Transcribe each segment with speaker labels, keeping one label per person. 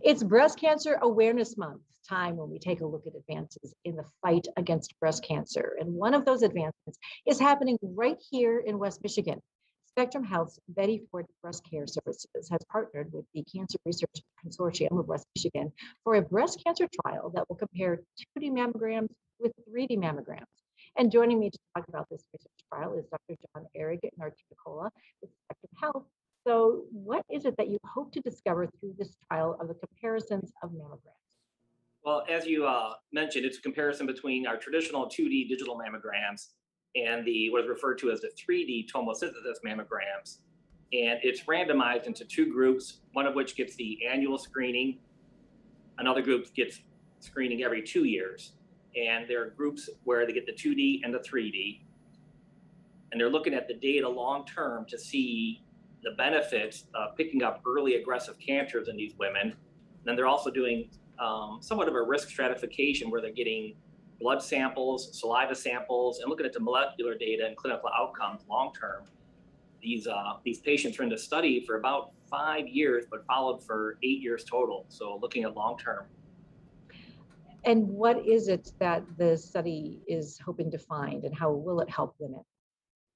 Speaker 1: It's Breast Cancer Awareness Month, time when we take a look at advances in the fight against breast cancer. And one of those advancements is happening right here in West Michigan. Spectrum Health's Betty Ford Breast Care Services has partnered with the Cancer Research Consortium of West Michigan for a breast cancer trial that will compare 2D mammograms with 3D mammograms. And joining me to talk about this research trial is Dr. John Eric Narticola with Spectrum Health. So what is it that you hope to discover through this trial of the comparisons of mammograms?
Speaker 2: Well, as you mentioned, it's a comparison between our traditional 2D digital mammograms and what is referred to as the 3D tomosynthesis mammograms. And it's randomized into two groups, one of which gets the annual screening, another group gets screening every 2 years. And there are groups where they get the 2D and the 3D. And they're looking at the data long-term to see the benefits of picking up early aggressive cancers in these women. And then they're also doing somewhat of a risk stratification where they're getting blood samples, saliva samples, and looking at the molecular data and clinical outcomes long-term. These patients are in the study for about 5 years, but followed for 8 years total. So looking at long-term.
Speaker 1: And what is it that the study is hoping to find, and how will it help women?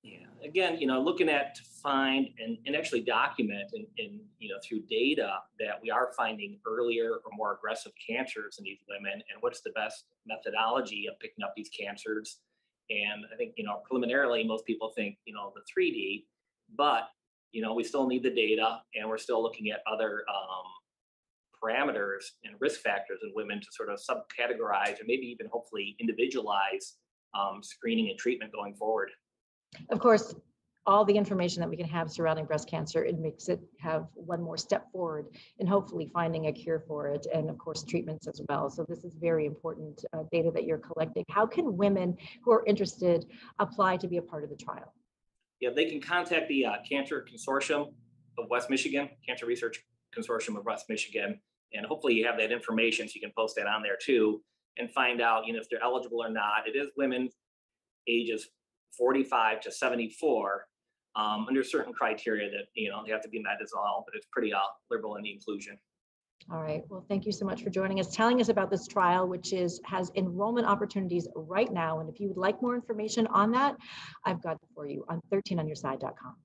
Speaker 2: Yeah, again, looking at to find and actually document and through data that we are finding earlier or more aggressive cancers in these women, and what's the best methodology of picking up these cancers. And I think, preliminarily, most people think, the 3D, but, we still need the data, and we're still looking at other parameters and risk factors in women to sort of subcategorize or maybe even hopefully individualize screening and treatment going forward.
Speaker 1: Of course, all the information that we can have surrounding breast cancer, it makes it have one more step forward in hopefully finding a cure for it, and of course treatments as well. So this is very important data that you're collecting. How can women who are interested apply to be a part of the trial?
Speaker 2: Yeah, they can contact the Cancer Consortium of West Michigan, Cancer Research Consortium of West Michigan, and hopefully you have that information so you can post that on there too and find out if they're eligible or not. It is women ages 45 to 74 under certain criteria that they have to be met as well, but it's pretty liberal in the inclusion.
Speaker 1: All right. Well, thank you so much for joining us, telling us about this trial, which has enrollment opportunities right now. And if you would like more information on that, I've got it for you on 13onyourside.com.